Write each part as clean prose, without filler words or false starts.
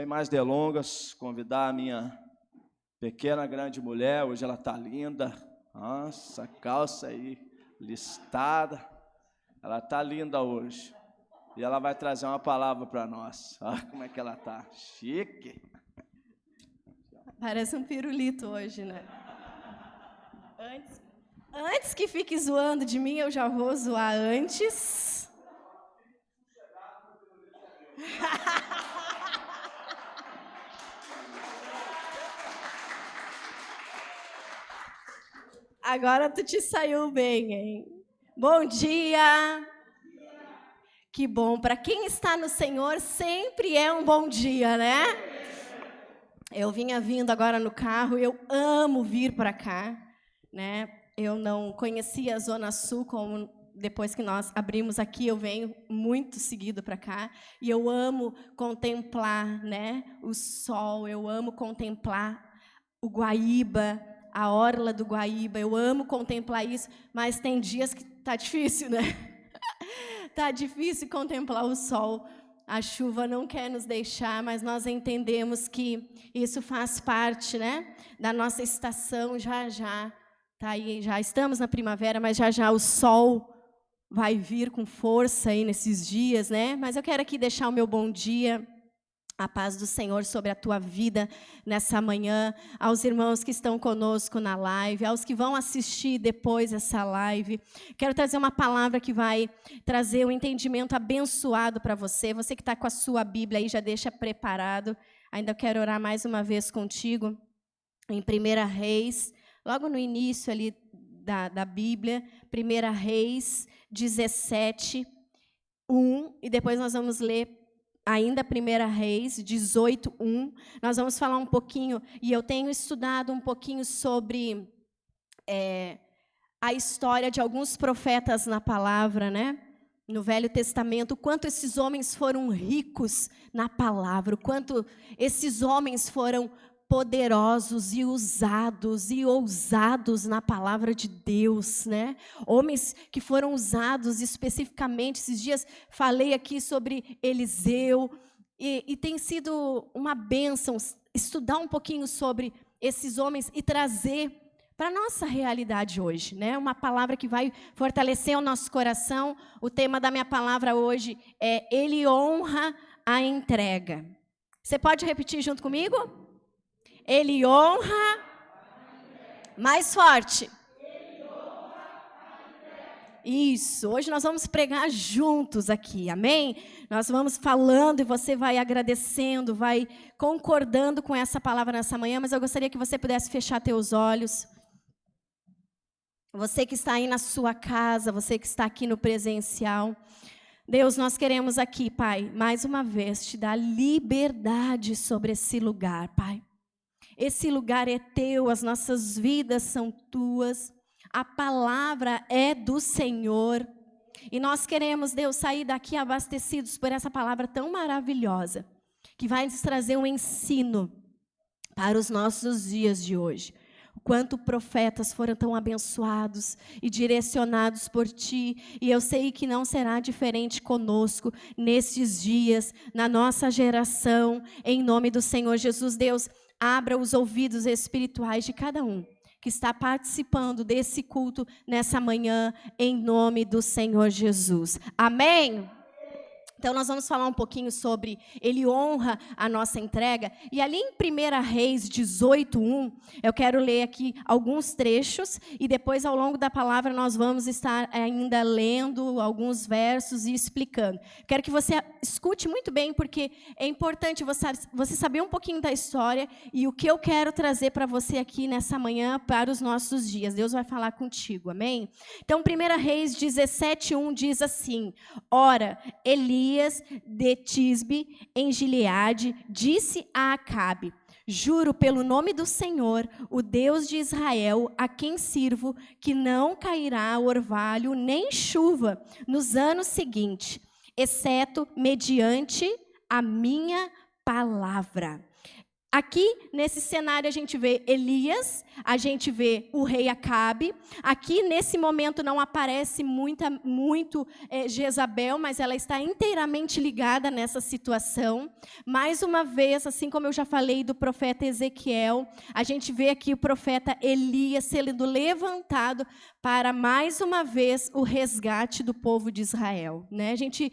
Sem mais delongas, convidar a minha pequena grande mulher. Hoje ela está linda. Nossa, calça aí listada. Ela está linda hoje. E ela vai trazer uma palavra para nós. Olha como é que ela está. Chique. Parece um pirulito hoje, né? Antes que fique zoando de mim, eu já vou zoar antes. Agora tu te saiu bem, hein? Bom dia! Que bom, para quem está no Senhor sempre é um bom dia, né? Eu vinha vindo agora no carro, eu amo vir para cá, né? Eu não conhecia a Zona Sul, como depois que nós abrimos aqui, eu venho muito seguido para cá, e eu amo contemplar, né, o sol, eu amo contemplar o Guaíba, a orla do Guaíba, eu amo contemplar isso, mas tem dias que tá difícil, né? Tá difícil contemplar o sol. A chuva não quer nos deixar, mas nós entendemos que isso faz parte, né, da nossa estação. Já tá aí, já estamos na primavera, mas já o sol vai vir com força aí nesses dias, né? Mas eu quero aqui deixar o meu bom dia, a paz do Senhor sobre a tua vida nessa manhã, aos irmãos que estão conosco na live, aos que vão assistir depois essa live. Quero trazer uma palavra que vai trazer um entendimento abençoado para você. Você que está com a sua Bíblia aí, já deixa preparado. Ainda quero orar mais uma vez contigo. Em 1 Reis, logo no início ali da Bíblia, 1 Reis 17, 1, e depois nós vamos ler ainda 1 Reis 18, 1. Nós vamos falar um pouquinho, e eu tenho estudado um pouquinho sobre a história de alguns profetas na palavra, né? No Velho Testamento, o quanto esses homens foram ricos na palavra, o quanto esses homens foram poderosos e usados e ousados na palavra de Deus, né? Homens que foram usados especificamente. Esses dias falei aqui sobre Eliseu e tem sido uma bênção estudar um pouquinho sobre esses homens e trazer para a nossa realidade hoje, né? Uma palavra que vai fortalecer o nosso coração. O tema da minha palavra hoje é Ele honra a entrega. Você pode repetir junto comigo? Ele honra, mais forte. Isso, hoje nós vamos pregar juntos aqui, amém? Nós vamos falando e você vai agradecendo, vai concordando com essa palavra nessa manhã, mas eu gostaria que você pudesse fechar teus olhos. Você que está aí na sua casa, você que está aqui no presencial. Deus, nós queremos aqui, Pai, mais uma vez, te dar liberdade sobre esse lugar, Pai. Esse lugar é teu, as nossas vidas são tuas, a palavra é do Senhor. E nós queremos, Deus, sair daqui abastecidos por essa palavra tão maravilhosa, que vai nos trazer um ensino para os nossos dias de hoje. O quanto profetas foram tão abençoados e direcionados por Ti. E eu sei que não será diferente conosco nesses dias, na nossa geração, em nome do Senhor Jesus. Deus, abra os ouvidos espirituais de cada um que está participando desse culto nessa manhã, em nome do Senhor Jesus. Amém? Então, nós vamos falar um pouquinho sobre Ele honra a nossa entrega. E ali em 1 Reis 18, 1, eu quero ler aqui alguns trechos, e depois, ao longo da palavra, nós vamos estar ainda lendo alguns versos e explicando. Quero que você escute muito bem, porque é importante você saber um pouquinho da história e o que eu quero trazer para você aqui nessa manhã, para os nossos dias. Deus vai falar contigo, amém? Então, 1 Reis 17, 1 diz assim: Ora, Elias de Tisbe, em Gileade, disse a Acabe: Juro pelo nome do Senhor, o Deus de Israel, a quem sirvo, que não cairá orvalho nem chuva nos anos seguintes, exceto mediante a minha palavra. Aqui, nesse cenário, a gente vê Elias, a gente vê o rei Acabe. Aqui, nesse momento, não aparece muito Jezabel, mas ela está inteiramente ligada nessa situação. Mais uma vez, assim como eu já falei do profeta Ezequiel, a gente vê aqui o profeta Elias sendo levantado para, mais uma vez, o resgate do povo de Israel, né? A gente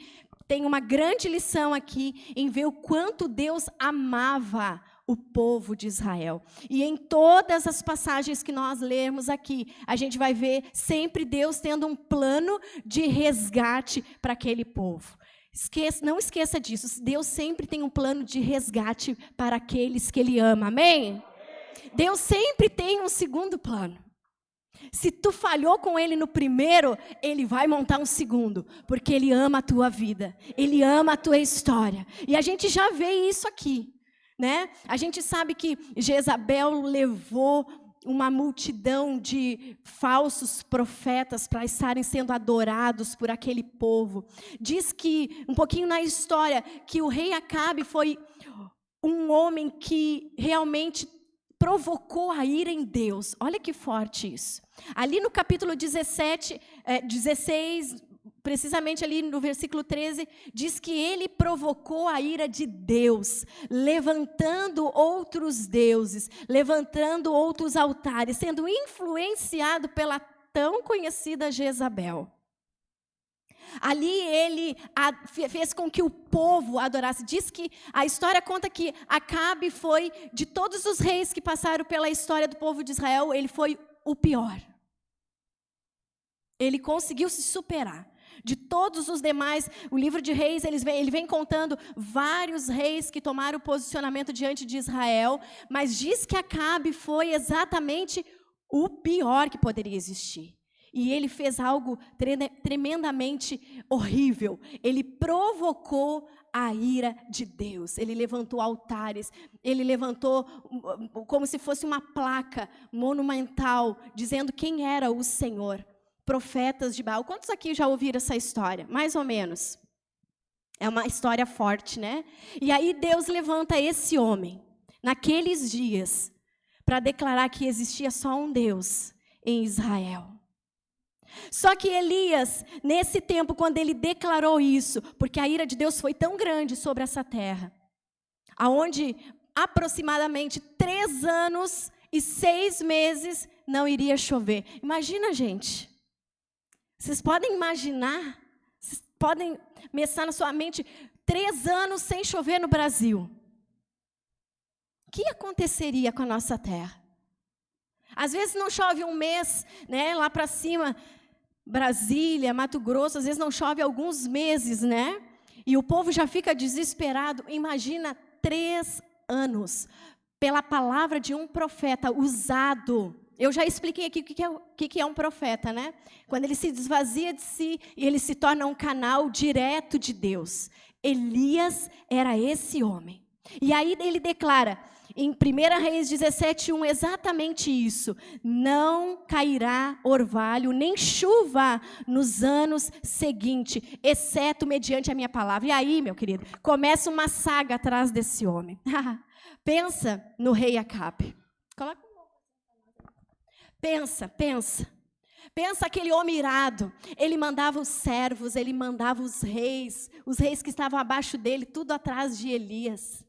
tem uma grande lição aqui em ver o quanto Deus amava o povo de Israel. E em todas as passagens que nós lermos aqui, a gente vai ver sempre Deus tendo um plano de resgate para aquele povo. Não esqueça disso, Deus sempre tem um plano de resgate para aqueles que Ele ama, amém? Deus sempre tem um segundo plano. Se tu falhou com Ele no primeiro, Ele vai montar um segundo, porque Ele ama a tua vida, Ele ama a tua história. E a gente já vê isso aqui, né? A gente sabe que Jezabel levou uma multidão de falsos profetas para estarem sendo adorados por aquele povo. Diz que, um pouquinho na história, que o rei Acabe foi um homem que realmente provocou a ira em Deus. Olha que forte isso. Ali no capítulo 16, precisamente ali no versículo 13, diz que ele provocou a ira de Deus, levantando outros deuses, levantando outros altares, sendo influenciado pela tão conhecida Jezabel. Ali ele fez com que o povo adorasse. Diz que a história conta que Acabe foi, de todos os reis que passaram pela história do povo de Israel, ele foi o pior. Ele conseguiu se superar. De todos os demais, o livro de reis, ele vem contando vários reis que tomaram posicionamento diante de Israel, mas diz que Acabe foi exatamente o pior que poderia existir. E ele fez algo tremendamente horrível. Ele provocou a ira de Deus. Ele levantou altares, ele levantou como se fosse uma placa monumental, dizendo quem era o Senhor. Profetas de Baal. Quantos aqui já ouviram essa história? Mais ou menos. É uma história forte, né? E aí Deus levanta esse homem, naqueles dias, para declarar que existia só um Deus em Israel. Só que Elias, nesse tempo, quando ele declarou isso, porque a ira de Deus foi tão grande sobre essa terra, aonde aproximadamente 3 anos e 6 meses não iria chover. Imagina, gente. Vocês podem imaginar, vocês podem pensar na sua mente, 3 anos sem chover no Brasil. O que aconteceria com a nossa terra? Às vezes não chove um mês, né, lá para cima, Brasília, Mato Grosso, às vezes não chove alguns meses, né? E o povo já fica desesperado. Imagina 3 anos pela palavra de um profeta usado. Eu já expliquei aqui o que é um profeta, né? Quando ele se desvazia de si e ele se torna um canal direto de Deus. Elias era esse homem. E aí ele declara, em 1 Reis 17:1, exatamente isso. Não cairá orvalho, nem chuva nos anos seguintes, exceto mediante a minha palavra. E aí, meu querido, começa uma saga atrás desse homem. Pensa no rei Acabe. Coloca. Pensa. Pensa aquele homem irado. Ele mandava os servos, ele mandava os reis que estavam abaixo dele, tudo atrás de Elias.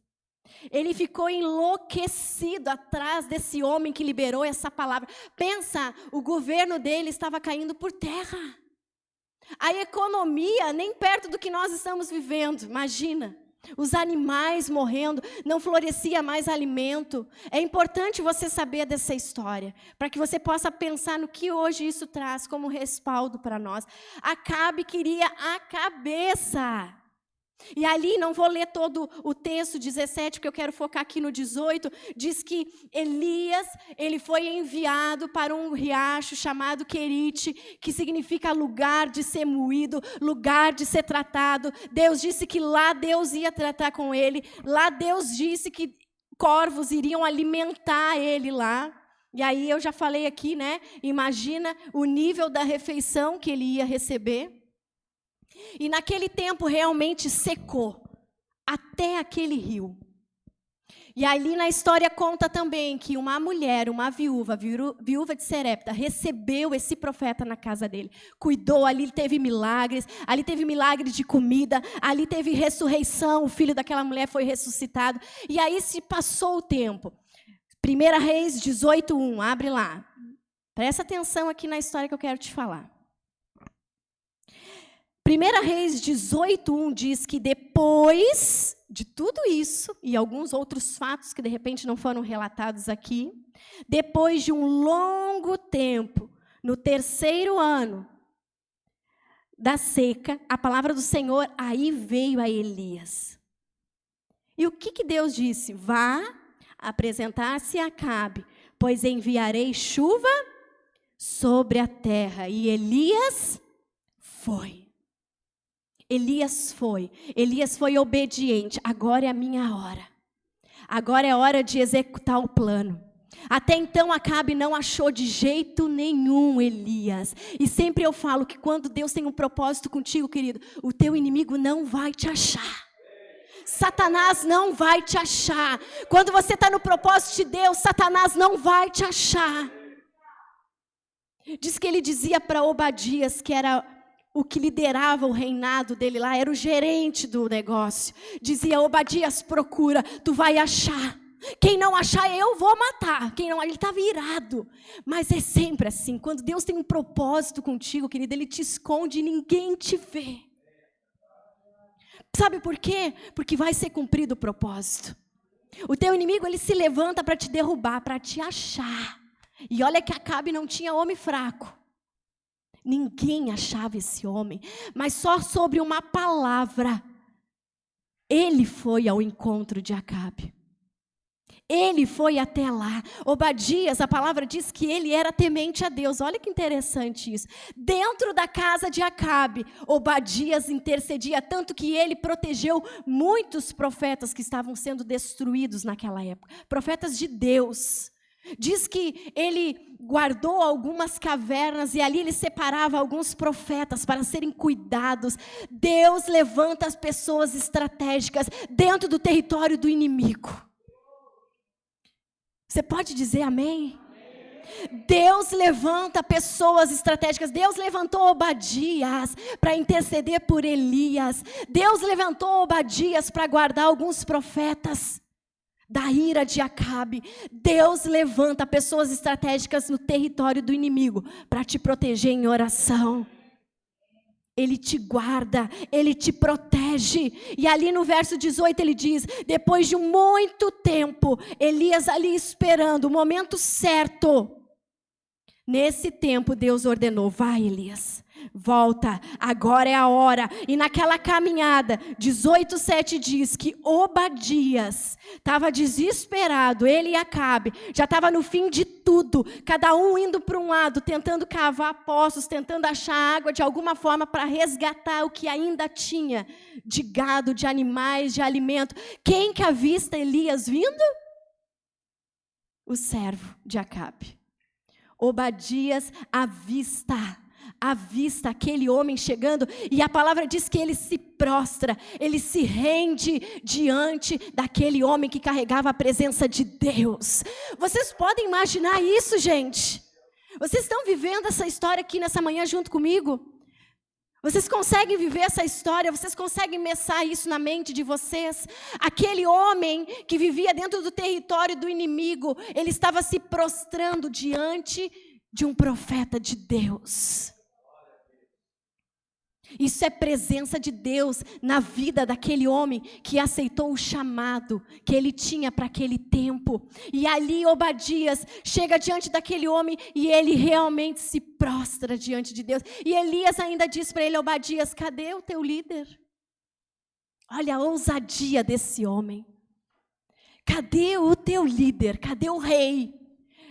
Ele ficou enlouquecido atrás desse homem que liberou essa palavra. Pensa, o governo dele estava caindo por terra. A economia, nem perto do que nós estamos vivendo, imagina. Os animais morrendo, não florescia mais alimento. É importante você saber dessa história, para que você possa pensar no que hoje isso traz como respaldo para nós. Acabe queria a cabeça. E ali, não vou ler todo o texto 17, porque eu quero focar aqui no 18, diz que Elias, ele foi enviado para um riacho chamado Querite, que significa lugar de ser moído, lugar de ser tratado. Deus disse que lá Deus ia tratar com ele, lá Deus disse que corvos iriam alimentar ele lá. E aí eu já falei aqui, né? Imagina o nível da refeição que ele ia receber. E naquele tempo realmente secou até aquele rio. E ali na história conta também que uma mulher, uma viúva de Sarepta, recebeu esse profeta na casa dele. Cuidou, ali teve milagres de comida, ali teve ressurreição, o filho daquela mulher foi ressuscitado. E aí se passou o tempo. 1 Reis 18:1, abre lá. Presta atenção aqui na história que eu quero te falar. 1 Reis 18:1 diz que depois de tudo isso, e alguns outros fatos que de repente não foram relatados aqui, depois de um longo tempo, no 3º ano da seca, a palavra do Senhor aí veio a Elias. E o que Deus disse? Vá apresentar-se a Acabe, pois enviarei chuva sobre a terra. E Elias foi. Elias foi obediente. Agora é a minha hora. Agora é hora de executar o plano. Até então Acabe não achou de jeito nenhum Elias. E sempre eu falo que quando Deus tem um propósito contigo, querido, o teu inimigo não vai te achar. Satanás não vai te achar. Quando você está no propósito de Deus, Satanás não vai te achar. Diz que ele dizia para Obadias, que era o que liderava o reinado dele lá, era o gerente do negócio. Dizia: Obadias, procura, tu vai achar. Quem não achar, eu vou matar. Quem não, ele estava irado. Mas é sempre assim, quando Deus tem um propósito contigo, querido, Ele te esconde e ninguém te vê. Sabe por quê? Porque vai ser cumprido o propósito. O teu inimigo, ele se levanta para te derrubar, para te achar. E olha que Acabe não tinha homem fraco. Ninguém achava esse homem, mas só sobre uma palavra, ele foi ao encontro de Acabe. Ele foi até lá. Obadias, a palavra diz que ele era temente a Deus. Olha que interessante isso. Dentro da casa de Acabe, Obadias intercedia, tanto que ele protegeu muitos profetas que estavam sendo destruídos naquela época. Profetas de Deus. Diz que ele guardou algumas cavernas e ali ele separava alguns profetas para serem cuidados. Deus levanta as pessoas estratégicas dentro do território do inimigo. Você pode dizer amém? Deus levanta pessoas estratégicas. Deus levantou Obadias para interceder por Elias. Deus levantou Obadias para guardar alguns profetas da ira de Acabe. Deus levanta pessoas estratégicas no território do inimigo para te proteger em oração. Ele te guarda, Ele te protege. E ali no verso 18 ele diz: depois de muito tempo, Elias ali esperando o momento certo. Nesse tempo Deus ordenou: vai, Elias, volta, agora é a hora. E naquela caminhada, 18:7 diz que Obadias estava desesperado, ele e Acabe, já estava no fim de tudo, cada um indo para um lado, tentando cavar poços, tentando achar água de alguma forma para resgatar o que ainda tinha de gado, de animais, de alimento. Quem que avista Elias vindo? O servo de Acabe. Obadias avista aquele homem chegando, e a palavra diz que ele se prostra, ele se rende diante daquele homem que carregava a presença de Deus. Vocês podem imaginar isso, gente? Vocês estão vivendo essa história aqui nessa manhã junto comigo? Vocês conseguem viver essa história? Vocês conseguem messar isso na mente de vocês? Aquele homem que vivia dentro do território do inimigo, ele estava se prostrando diante de um profeta de Deus. Isso é presença de Deus na vida daquele homem que aceitou o chamado que ele tinha para aquele tempo. E ali Obadias chega diante daquele homem e ele realmente se prostra diante de Deus. E Elias ainda diz para ele: Obadias, cadê o teu líder? Olha a ousadia desse homem. Cadê o teu líder? Cadê o rei?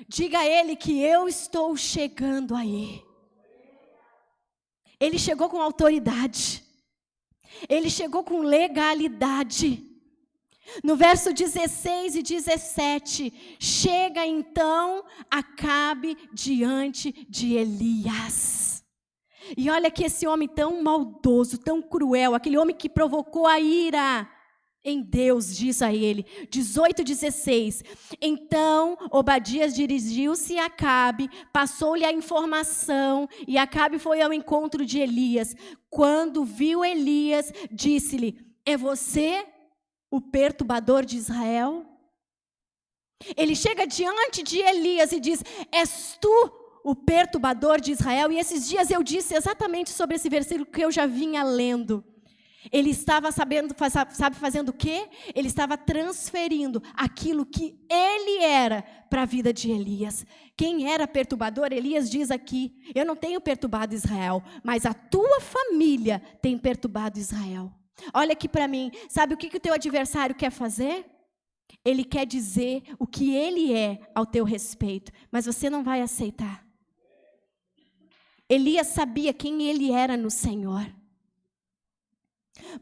Diga a ele que eu estou chegando aí. Ele chegou com autoridade. Ele chegou com legalidade. No verso 16 e 17, chega então Acabe diante de Elias. E olha que esse homem tão maldoso, tão cruel, aquele homem que provocou a ira em Deus, diz a ele. 18:16. Então Obadias dirigiu-se a Acabe, passou-lhe a informação, e Acabe foi ao encontro de Elias. Quando viu Elias, disse-lhe: é você o perturbador de Israel? Ele chega diante de Elias e diz: és tu o perturbador de Israel? E esses dias eu disse exatamente sobre esse versículo que eu já vinha lendo. Ele estava fazendo o quê? Ele estava transferindo aquilo que ele era para a vida de Elias. Quem era perturbador? Elias diz aqui: eu não tenho perturbado Israel, mas a tua família tem perturbado Israel. Olha aqui para mim, sabe o que o teu adversário quer fazer? Ele quer dizer o que ele é ao teu respeito, mas você não vai aceitar. Elias sabia quem ele era no Senhor.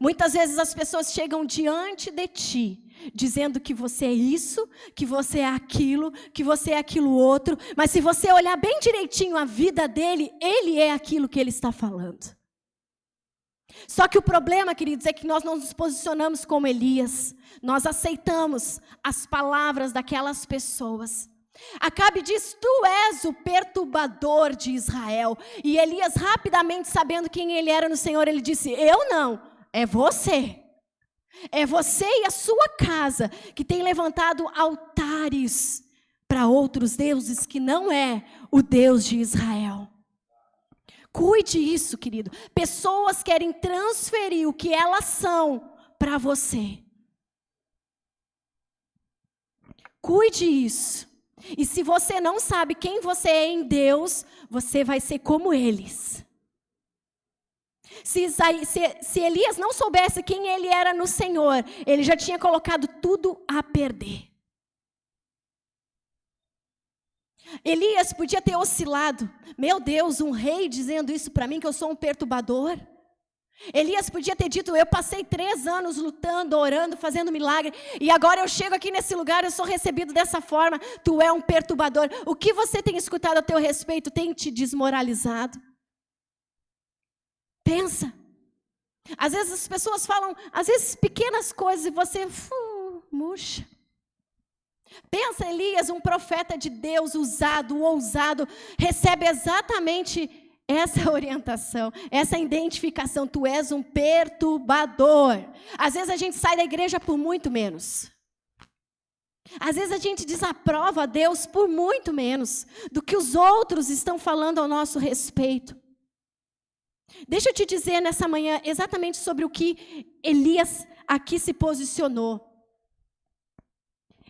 Muitas vezes as pessoas chegam diante de ti, dizendo que você é isso, que você é aquilo outro, mas se você olhar bem direitinho a vida dele, ele é aquilo que ele está falando. Só que o problema, queridos, é que nós não nos posicionamos como Elias, nós aceitamos as palavras daquelas pessoas. Acabe diz: tu és o perturbador de Israel. E Elias, rapidamente sabendo quem ele era no Senhor, ele disse: eu não, é você. É você e a sua casa que tem levantado altares para outros deuses que não é o Deus de Israel. Cuide isso, querido. Pessoas querem transferir o que elas são para você. Cuide isso. E se você não sabe quem você é em Deus, você vai ser como eles. Se Elias não soubesse quem ele era no Senhor, ele já tinha colocado tudo a perder. Elias podia ter oscilado. Meu Deus, um rei dizendo isso para mim, que eu sou um perturbador. Elias podia ter dito: eu passei 3 anos lutando, orando, fazendo milagre, e agora eu chego aqui nesse lugar, eu sou recebido dessa forma, tu é um perturbador. O que você tem escutado a teu respeito tem te desmoralizado? Pensa. Às vezes as pessoas falam, às vezes pequenas coisas, e você murcha. Pensa, Elias, um profeta de Deus, usado, ousado, recebe exatamente essa orientação, essa identificação: tu és um perturbador. Às vezes a gente sai da igreja por muito menos. Às vezes a gente desaprova a Deus por muito menos do que os outros estão falando ao nosso respeito. Deixa eu te dizer nessa manhã exatamente sobre o que Elias aqui se posicionou.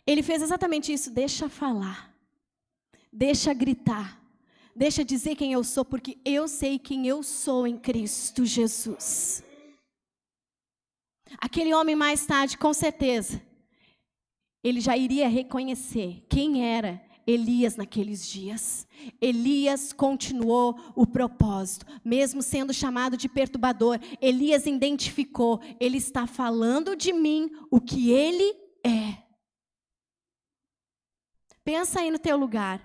Ele fez exatamente isso: deixa falar, deixa gritar, deixa dizer quem eu sou, porque eu sei quem eu sou em Cristo Jesus. Aquele homem mais tarde, com certeza, ele já iria reconhecer quem era Elias naqueles dias. Elias continuou o propósito, mesmo sendo chamado de perturbador. Elias identificou: ele está falando de mim o que ele é. Pensa aí no teu lugar.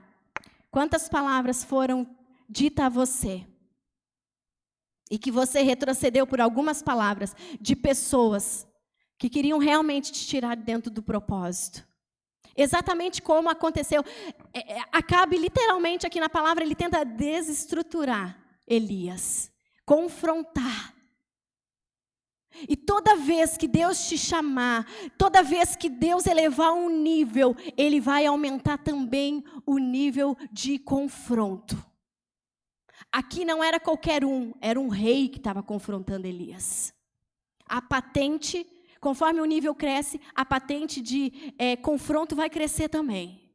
Quantas palavras foram ditas a você? E que você retrocedeu por algumas palavras de pessoas que queriam realmente te tirar dentro do propósito. Exatamente como aconteceu. Acabe literalmente aqui na palavra, ele tenta desestruturar Elias, confrontar. E toda vez que Deus te chamar, toda vez que Deus elevar um nível, Ele vai aumentar também o nível de confronto. Aqui não era qualquer um, era um rei que estava confrontando Elias. A patente, conforme o nível cresce, a patente de confronto vai crescer também.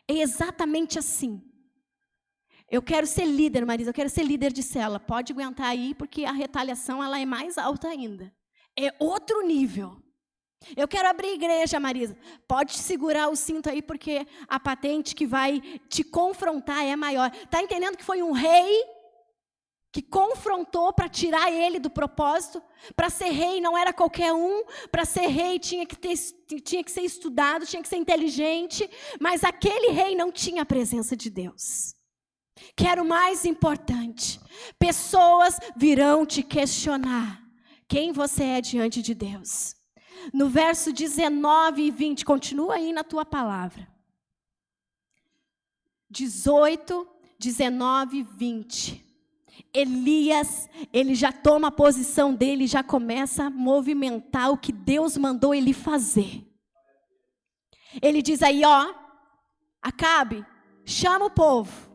É exatamente assim. Eu quero ser líder, Marisa, eu quero ser líder de célula. Pode aguentar aí, porque a retaliação ela é mais alta ainda. É outro nível. Eu quero abrir igreja, Marisa. Pode segurar o cinto aí, porque a patente que vai te confrontar é maior. Está entendendo que foi um rei que confrontou para tirar ele do propósito? Para ser rei não era qualquer um. Para ser rei tinha que ser estudado, tinha que ser inteligente. Mas aquele rei não tinha a presença de Deus. Que era o mais importante. Pessoas virão te questionar quem você é diante de Deus. no verso 19 e 20, continua aí na tua palavra. 18, 19 e 20. Elias, ele já toma a posição dele, já começa a movimentar o que Deus mandou ele fazer. Ele diz aí, ó, Acabe, chama o povo.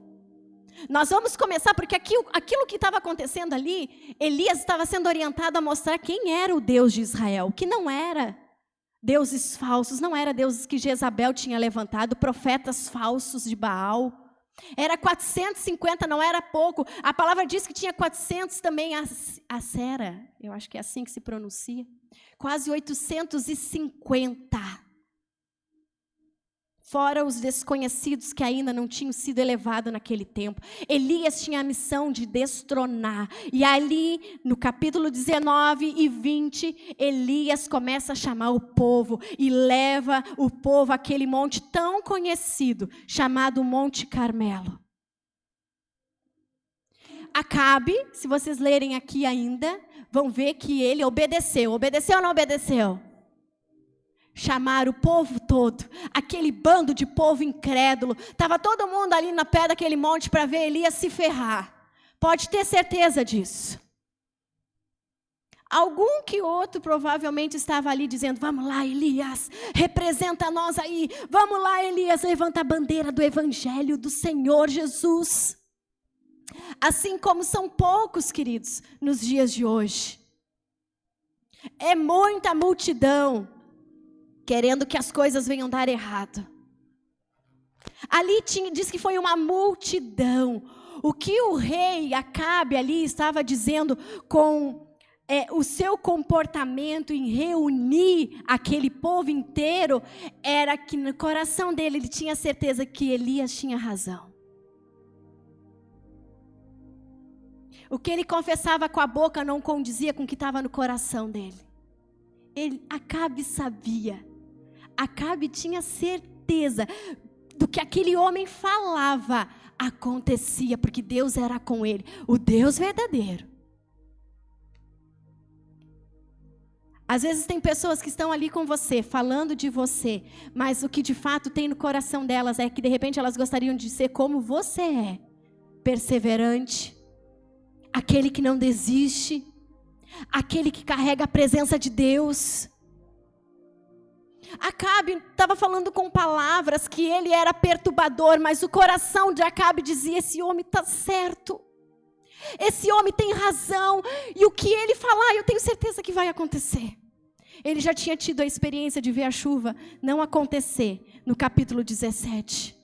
Nós vamos começar, porque aquilo que estava acontecendo ali, Elias estava sendo orientado a mostrar quem era o Deus de Israel, que não era deuses falsos, não era deuses que Jezabel tinha levantado, profetas falsos de Baal. Era 450, não era pouco. A palavra diz que tinha 400 também, Acera, eu acho que é assim que se pronuncia. Quase 850. Fora os desconhecidos que ainda não tinham sido elevados naquele tempo. Elias tinha a missão de destronar. E ali, no capítulo 19 e 20, Elias começa a chamar o povo e leva o povo àquele monte tão conhecido, chamado Monte Carmelo. Acabe, se vocês lerem aqui ainda, vão ver que ele obedeceu. Obedeceu ou não obedeceu? Chamar o povo todo, aquele bando de povo incrédulo. Estava todo mundo ali na pé daquele monte para ver Elias se ferrar. Pode ter certeza disso. Algum que outro provavelmente estava ali dizendo, vamos lá Elias, representa nós aí. Vamos lá Elias, levanta a bandeira do Evangelho do Senhor Jesus. Assim como são poucos, queridos, nos dias de hoje. É muita multidão querendo que as coisas venham dar errado. Ali diz que foi uma multidão. O que o rei Acabe ali estava dizendo com o seu comportamento em reunir aquele povo inteiro, era que no coração dele ele tinha certeza que Elias tinha razão. O que ele confessava com a boca não condizia com o que estava no coração dele. Acabe sabia. Acabe tinha certeza do que aquele homem falava acontecia, porque Deus era com ele, o Deus verdadeiro. Às vezes tem pessoas que estão ali com você, falando de você, mas o que de fato tem no coração delas é que de repente elas gostariam de ser como você é, perseverante, aquele que não desiste, aquele que carrega a presença de Deus. Acabe estava falando com palavras que ele era perturbador, mas o coração de Acabe dizia, esse homem está certo, esse homem tem razão, e o que ele falar eu tenho certeza que vai acontecer. Ele já tinha tido a experiência de ver a chuva não acontecer no capítulo 17.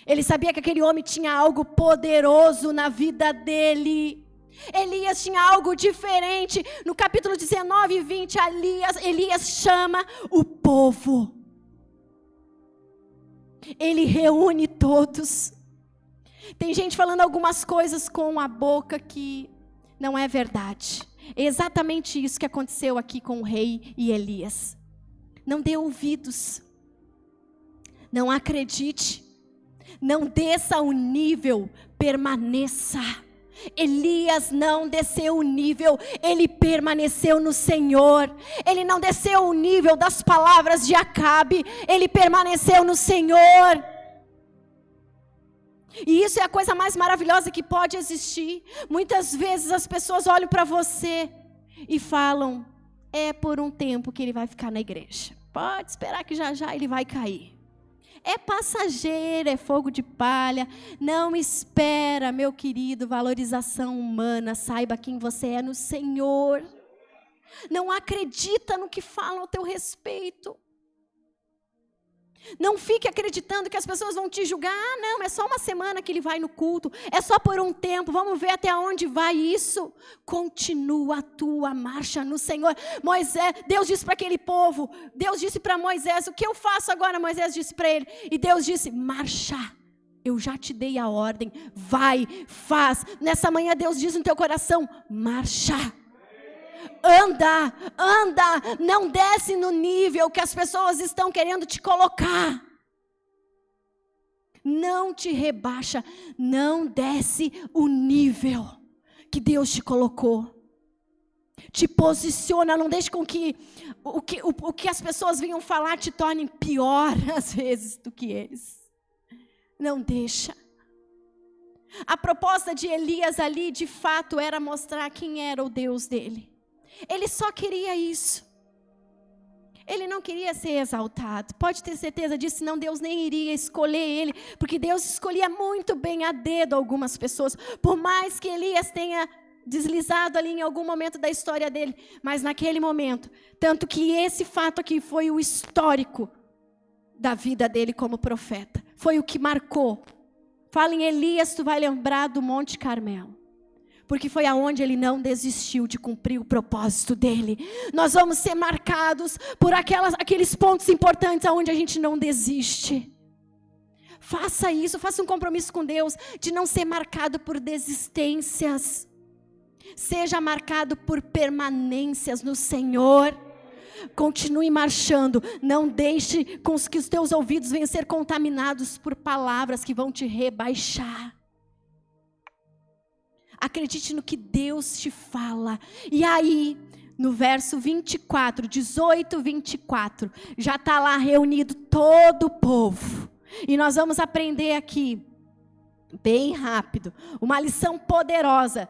Ele sabia que aquele homem tinha algo poderoso na vida dele. Elias tinha algo diferente. No capítulo 19 e 20, Elias chama o povo. Ele reúne todos. Tem gente falando algumas coisas com a boca que não é verdade. É exatamente isso que aconteceu aqui com o rei e Elias. Não dê ouvidos. Não acredite. Não desça o nível, permaneça. Elias não desceu o nível, ele permaneceu no Senhor. Ele não desceu o nível das palavras de Acabe, ele permaneceu no Senhor. E isso é a coisa mais maravilhosa que pode existir. Muitas vezes as pessoas olham para você e falam, é por um tempo que ele vai ficar na igreja. Pode esperar que já já ele vai cair. É passageiro, é fogo de palha. Não espera, meu querido, valorização humana. Saiba quem você é no Senhor. Não acredita no que falam ao teu respeito. Não fique acreditando que as pessoas vão te julgar. Ah, não, é só uma semana que ele vai no culto. É só por um tempo, vamos ver até onde vai isso. Continua a tua marcha no Senhor. Moisés, Deus disse para aquele povo, Deus disse para Moisés, o que eu faço agora? Moisés disse para ele, e Deus disse, marcha. Eu já te dei a ordem, vai, faz. Nessa manhã Deus diz no teu coração, marcha. Anda, não desce no nível que as pessoas estão querendo te colocar. Não te rebaixa, não desce o nível que Deus te colocou. Te posiciona, não deixe com que o que as pessoas venham falar te torne pior, às vezes, do que eles. Não deixa. A proposta de Elias ali, de fato, era mostrar quem era o Deus dele. Ele só queria isso. Ele não queria ser exaltado. Pode ter certeza disso, senão Deus nem iria escolher ele. Porque Deus escolhia muito bem a dedo algumas pessoas. Por mais que Elias tenha deslizado ali em algum momento da história dele. Mas naquele momento. Tanto que esse fato aqui foi o histórico da vida dele como profeta. Foi o que marcou. Fala em Elias, tu vai lembrar do Monte Carmelo. Porque foi aonde ele não desistiu de cumprir o propósito dele. Nós vamos ser marcados por aqueles pontos importantes aonde a gente não desiste. Faça isso, faça um compromisso com Deus de não ser marcado por desistências. Seja marcado por permanências no Senhor. Continue marchando, não deixe com que os teus ouvidos venham ser contaminados por palavras que vão te rebaixar. Acredite no que Deus te fala. E aí, no verso 24, 18, 24, já está lá reunido todo o povo. E nós vamos aprender aqui, bem rápido, uma lição poderosa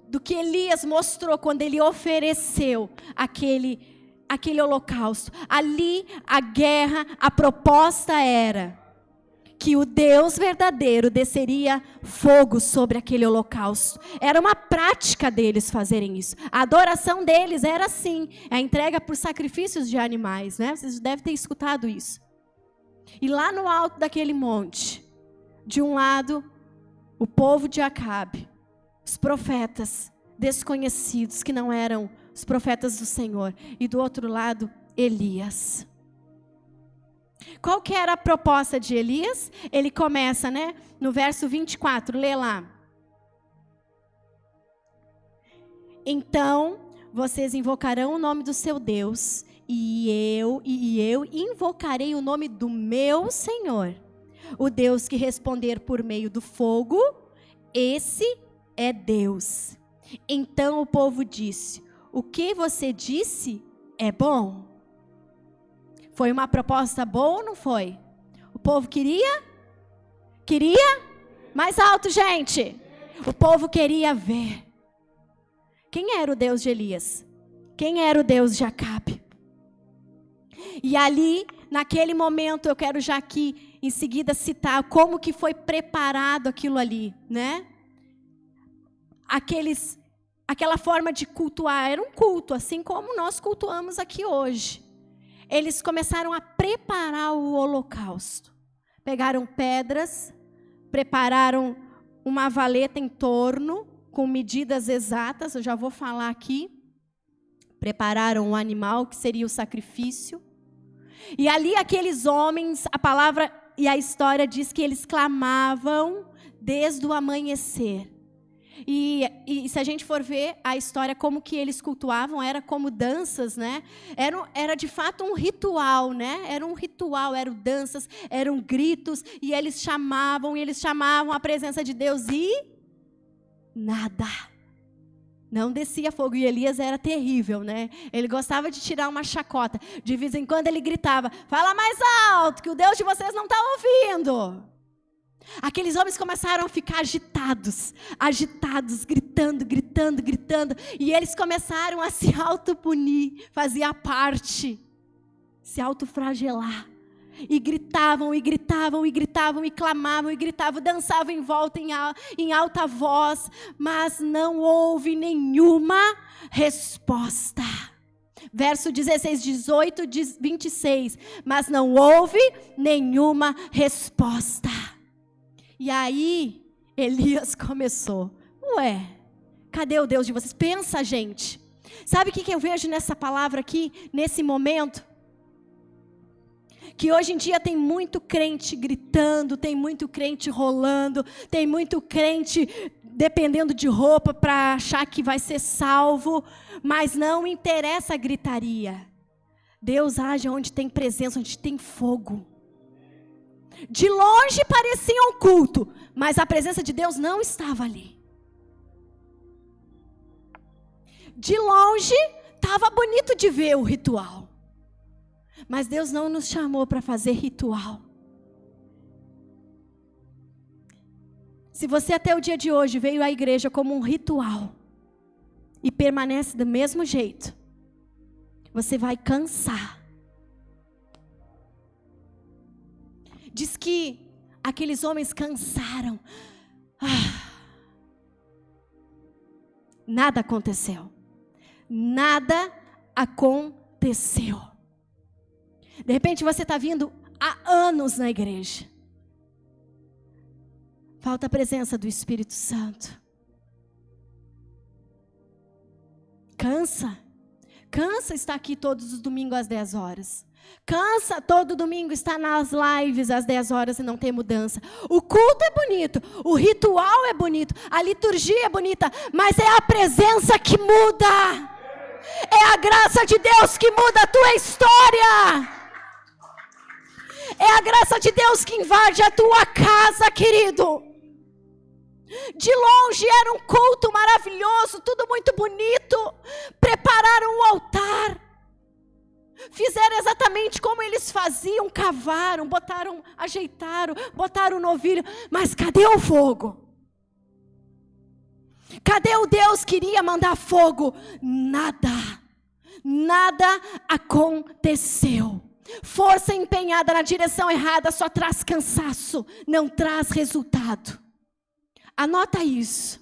do que Elias mostrou quando ele ofereceu aquele holocausto. Ali, a guerra, a proposta era que o Deus verdadeiro desceria fogo sobre aquele holocausto. Era uma prática deles fazerem isso. A adoração deles era assim, a entrega por sacrifícios de animais, né? Vocês devem ter escutado isso. E lá no alto daquele monte, de um lado, o povo de Acabe, os profetas desconhecidos, que não eram os profetas do Senhor. E do outro lado, Elias. Qual que era a proposta de Elias? Ele começa, né? No verso 24, lê lá. Então, vocês invocarão o nome do seu Deus, e eu invocarei o nome do meu Senhor. O Deus que responder por meio do fogo, esse é Deus. Então o povo disse: o que você disse é bom. Foi uma proposta boa ou não foi? O povo queria? Queria? Mais alto, gente. O povo queria ver. Quem era o Deus de Elias? Quem era o Deus de Acabe? E ali, naquele momento, eu quero já aqui, em seguida, citar como que foi preparado aquilo ali, né? Aquela forma de cultuar, era um culto, assim como nós cultuamos aqui hoje. Eles começaram a preparar o holocausto. Pegaram pedras, prepararam uma valeta em torno, com medidas exatas, eu já vou falar aqui. Prepararam um animal, que seria o sacrifício. E ali aqueles homens, a palavra e a história diz que eles clamavam desde o amanhecer. E se a gente for ver a história, como que eles cultuavam, era como danças, né? Era de fato um ritual, né? Era um ritual, eram danças, eram gritos, e eles chamavam a presença de Deus e nada. Não descia fogo. E Elias era terrível, né? Ele gostava de tirar uma chacota. De vez em quando ele gritava: fala mais alto, que o Deus de vocês não está ouvindo. Aqueles homens começaram a ficar agitados, gritando. E eles começaram a se autopunir, fazia parte, se autoflagelar. E gritavam, e clamavam, e gritavam, dançavam em volta em alta voz, mas não houve nenhuma resposta. Verso 16, 18, 26, mas não houve nenhuma resposta. E aí, Elias começou: ué, cadê o Deus de vocês? Pensa, gente. Sabe o que eu vejo nessa palavra aqui, nesse momento? Que hoje em dia tem muito crente gritando, tem muito crente rolando, tem muito crente dependendo de roupa para achar que vai ser salvo, mas não interessa a gritaria. Deus age onde tem presença, onde tem fogo. De longe parecia um culto, mas a presença de Deus não estava ali. De longe, estava bonito de ver o ritual. Mas Deus não nos chamou para fazer ritual. Se você até o dia de hoje veio à igreja como um ritual e permanece do mesmo jeito, você vai cansar. Diz que aqueles homens cansaram. Nada aconteceu. Nada aconteceu. De repente você está vindo há anos na igreja. Falta a presença do Espírito Santo. Cansa. Cansa estar aqui todos os domingos às 10 horas. Cansa todo domingo estar nas lives às 10 horas e não ter mudança. O culto é bonito, o ritual é bonito, a liturgia é bonita, mas é a presença que muda. É a graça de Deus que muda a tua história. É a graça de Deus que invade a tua casa, querido. De longe era um culto maravilhoso, tudo muito bonito. Prepararam o altar. Fizeram exatamente como eles faziam, cavaram, botaram, ajeitaram, botaram o novilho. Mas cadê o fogo? Cadê o Deus que iria mandar fogo? Nada. Nada aconteceu. Força empenhada na direção errada só traz cansaço, não traz resultado. Anota isso.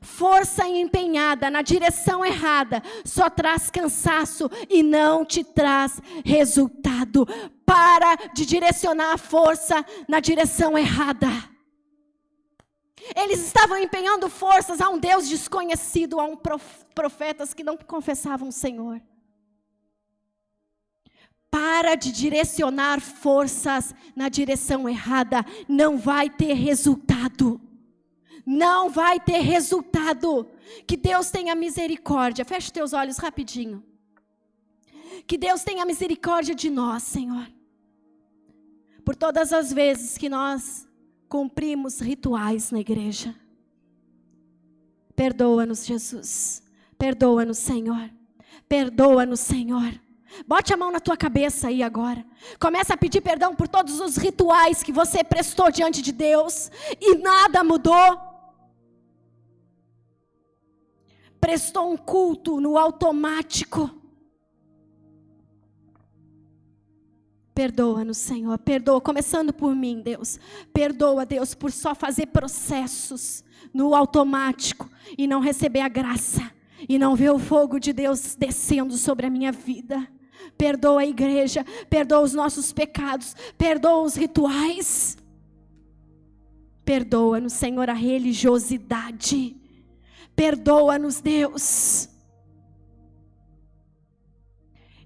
Força empenhada na direção errada só traz cansaço e não te traz resultado. Para de direcionar a força na direção errada. Eles estavam empenhando forças a um Deus desconhecido, a um profetas que não confessavam o Senhor. Para de direcionar forças na direção errada, não vai ter resultado. Não vai ter resultado. Que Deus tenha misericórdia. Feche teus olhos rapidinho. Que Deus tenha misericórdia de nós, Senhor. Por todas as vezes que nós cumprimos rituais na igreja. Perdoa-nos, Jesus. Perdoa-nos, Senhor. Perdoa-nos, Senhor. Bote a mão na tua cabeça aí agora. Começa a pedir perdão por todos os rituais que você prestou diante de Deus e nada mudou. Prestou um culto no automático. Perdoa-nos, Senhor. Perdoa, começando por mim, Deus. Perdoa, Deus, por só fazer processos no automático e não receber a graça. E não ver o fogo de Deus descendo sobre a minha vida. Perdoa a igreja, perdoa os nossos pecados, perdoa os rituais. Perdoa-nos, Senhor, a religiosidade. Perdoa-nos, Deus.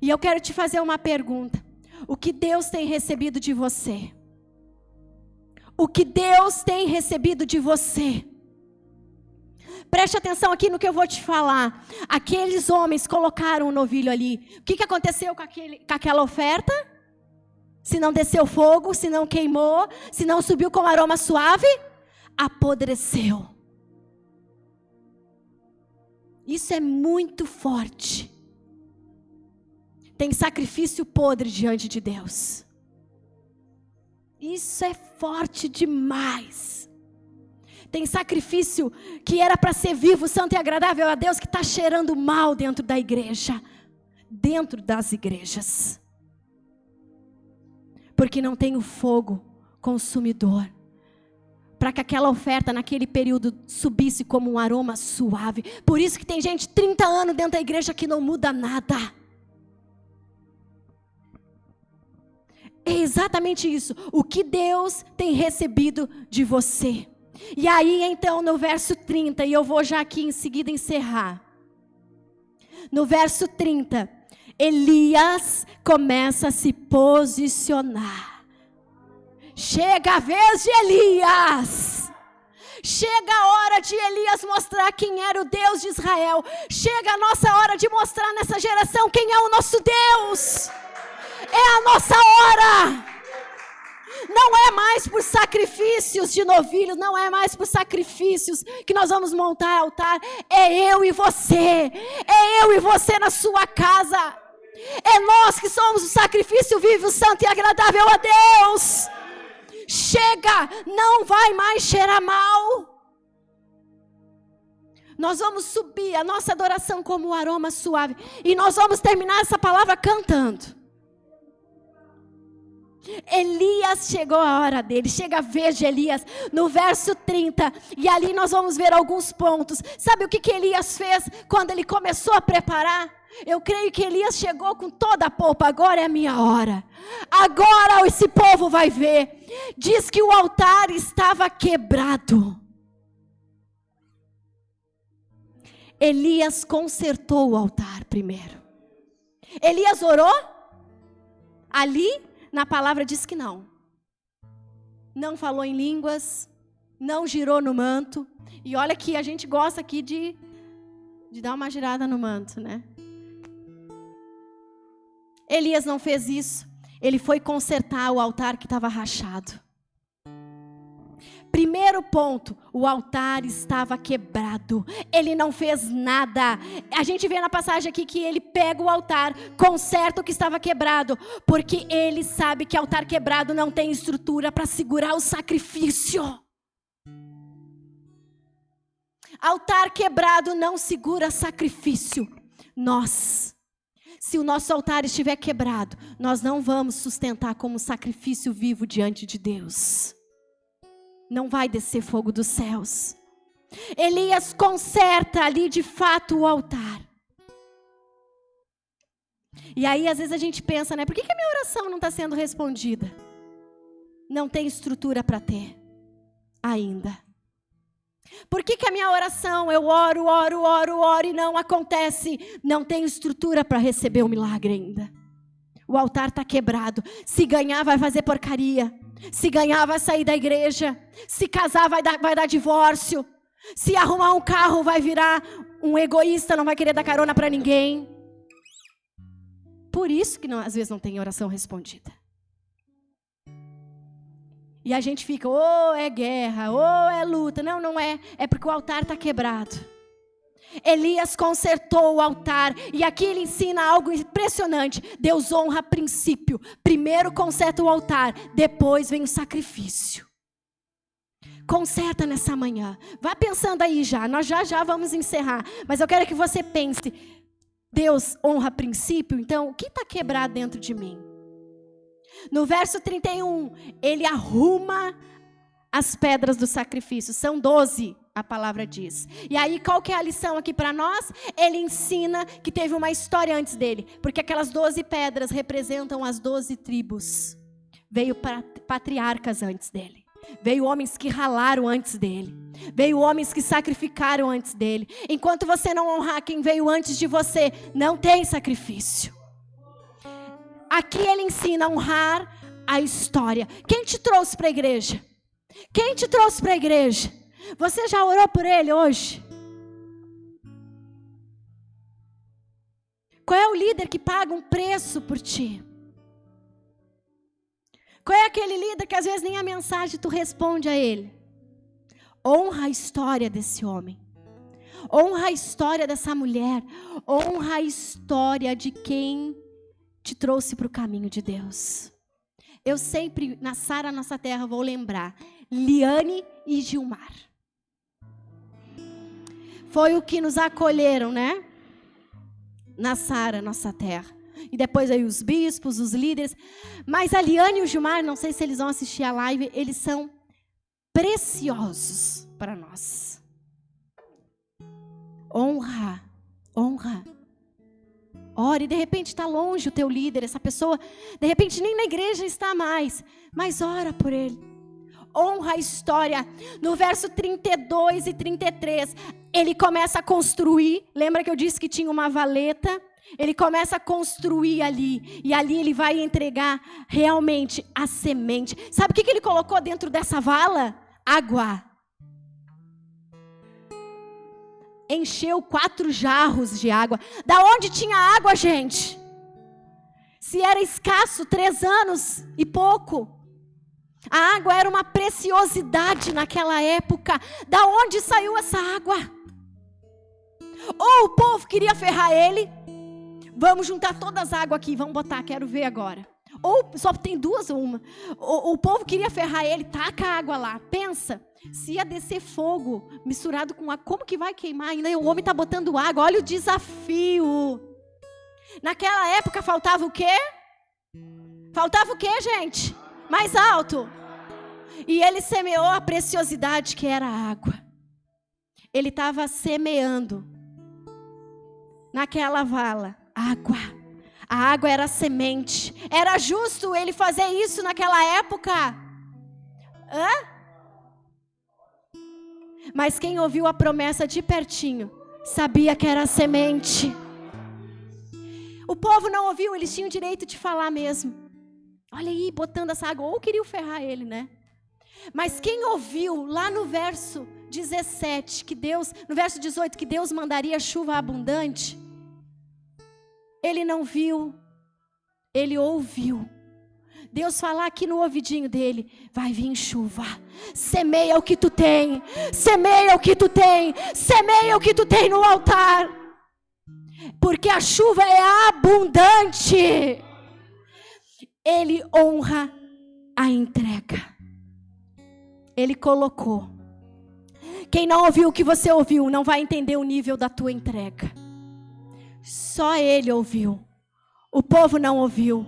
E eu quero te fazer uma pergunta. O que Deus tem recebido de você? O que Deus tem recebido de você? Preste atenção aqui no que eu vou te falar. Aqueles homens colocaram o novilho ali. O que aconteceu com aquela oferta? Se não desceu fogo, se não queimou, se não subiu com aroma suave, apodreceu. Isso é muito forte. Tem sacrifício podre diante de Deus. Isso é forte demais. Tem sacrifício que era para ser vivo, santo e agradável a Deus, que está cheirando mal dentro da igreja. Dentro das igrejas. Porque não tem o fogo consumidor. Para que aquela oferta naquele período subisse como um aroma suave. Por isso que tem gente 30 anos dentro da igreja que não muda nada. É exatamente isso. O que Deus tem recebido de você. E aí então no verso 30, e eu vou já aqui em seguida encerrar. No verso 30, Elias começa a se posicionar. Chega a vez de Elias. Chega a hora de Elias mostrar quem era o Deus de Israel. Chega a nossa hora de mostrar nessa geração quem é o nosso Deus. É a nossa hora. Não é mais por sacrifícios de novilhos, não é mais por sacrifícios que nós vamos montar altar. É eu e você na sua casa. É nós que somos o sacrifício vivo, santo e agradável a Deus. Chega, não vai mais cheirar mal. Nós vamos subir a nossa adoração como um aroma suave. E nós vamos terminar essa palavra cantando. Elias, chegou a hora dele. Chega a vez de Elias no verso 30. E ali nós vamos ver alguns pontos. Sabe o que Elias fez quando ele começou a preparar? Eu creio que Elias chegou com toda a polpa. Agora é a minha hora. Agora esse povo vai ver. Diz que o altar estava quebrado. Elias consertou o altar primeiro. Elias orou? Ali, na palavra diz que não. Não falou em línguas, não girou no manto. E olha que a gente gosta aqui de dar uma girada no manto, né? Elias não fez isso. Ele foi consertar o altar que estava rachado. Primeiro ponto, o altar estava quebrado. Ele não fez nada. A gente vê na passagem aqui que ele pega o altar, conserta o que estava quebrado, porque ele sabe que altar quebrado não tem estrutura para segurar o sacrifício. Altar quebrado não segura sacrifício. Se o nosso altar estiver quebrado, nós não vamos sustentar como sacrifício vivo diante de Deus. Não vai descer fogo dos céus. Elias conserta ali de fato o altar. E aí às vezes a gente pensa, né? Por que a minha oração não está sendo respondida? Não tem estrutura para ter ainda. Por que a minha oração, eu oro e não acontece? Não tenho estrutura para receber o milagre ainda. O altar está quebrado. Se ganhar vai fazer porcaria. Se ganhar vai sair da igreja. Se casar vai dar divórcio. Se arrumar um carro vai virar um egoísta, não vai querer dar carona para ninguém. Por isso que às vezes não tem oração respondida. E a gente fica, é guerra, é luta. Não, não é. É porque o altar está quebrado. Elias consertou o altar. E aqui ele ensina algo impressionante. Deus honra princípio. Primeiro conserta o altar, depois vem o sacrifício. Conserta nessa manhã. Vá pensando aí já. Nós já vamos encerrar. Mas eu quero que você pense. Deus honra princípio. Então, o que está quebrado dentro de mim? No verso 31, ele arruma as pedras do sacrifício. São 12, a palavra diz. E aí, qual que é a lição aqui para nós? Ele ensina que teve uma história antes dele. Porque aquelas 12 pedras representam as 12 tribos. Veio patriarcas antes dele. Veio homens que ralaram antes dele. Veio homens que sacrificaram antes dele. Enquanto você não honrar quem veio antes de você, não tem sacrifício. Aqui ele ensina a honrar a história. Quem te trouxe para a igreja? Quem te trouxe para a igreja? Você já orou por ele hoje? Qual é o líder que paga um preço por ti? Qual é aquele líder que às vezes nem a mensagem tu responde a ele? Honra a história desse homem. Honra a história dessa mulher. Honra a história de quem te trouxe para o caminho de Deus. Eu sempre, na Sara Nossa Terra, vou lembrar. Liane e Gilmar. Foi o que nos acolheram, né? Na Sara Nossa Terra. E depois aí os bispos, os líderes. Mas a Liane e o Gilmar, não sei se eles vão assistir a live, eles são preciosos para nós. Honra, honra. Ore, de repente está longe o teu líder, essa pessoa, de repente nem na igreja está mais, mas ora por ele. Honra a história. No verso 32 e 33, ele começa a construir. Lembra que eu disse que tinha uma valeta? Ele começa a construir ali. E ali ele vai entregar realmente a semente. Sabe o que ele colocou dentro dessa vala? Água. Encheu 4 jarros de água. Da onde tinha água, gente? Se era escasso, 3 anos e pouco. A água era uma preciosidade naquela época. Da onde saiu essa água? Ou o povo queria ferrar ele. Vamos juntar todas as águas aqui, vamos botar, quero ver agora. Ou só tem duas ou uma. O povo queria ferrar ele, taca a água lá. Pensa, se ia descer fogo misturado com água, como que vai queimar ainda? E o homem está botando água, olha o desafio. Naquela época faltava o quê? Faltava o quê, gente? Mais alto. E ele semeou a preciosidade que era a água. Ele estava semeando naquela vala água. A água era semente. Era justo ele fazer isso naquela época? Mas quem ouviu a promessa de pertinho sabia que era semente. O povo não ouviu, eles tinham o direito de falar mesmo. Olha aí, botando essa água, ou queriam ferrar ele, né? Mas quem ouviu lá no verso 17, no verso 18, que Deus mandaria chuva abundante, ele não viu, ele ouviu. Deus falar aqui no ouvidinho dele, vai vir chuva, semeia o que tu tem, semeia o que tu tem, semeia o que tu tem no altar, porque a chuva é abundante. Ele honra a entrega. Ele colocou. Quem não ouviu o que você ouviu, não vai entender o nível da tua entrega. Só ele ouviu. O povo não ouviu.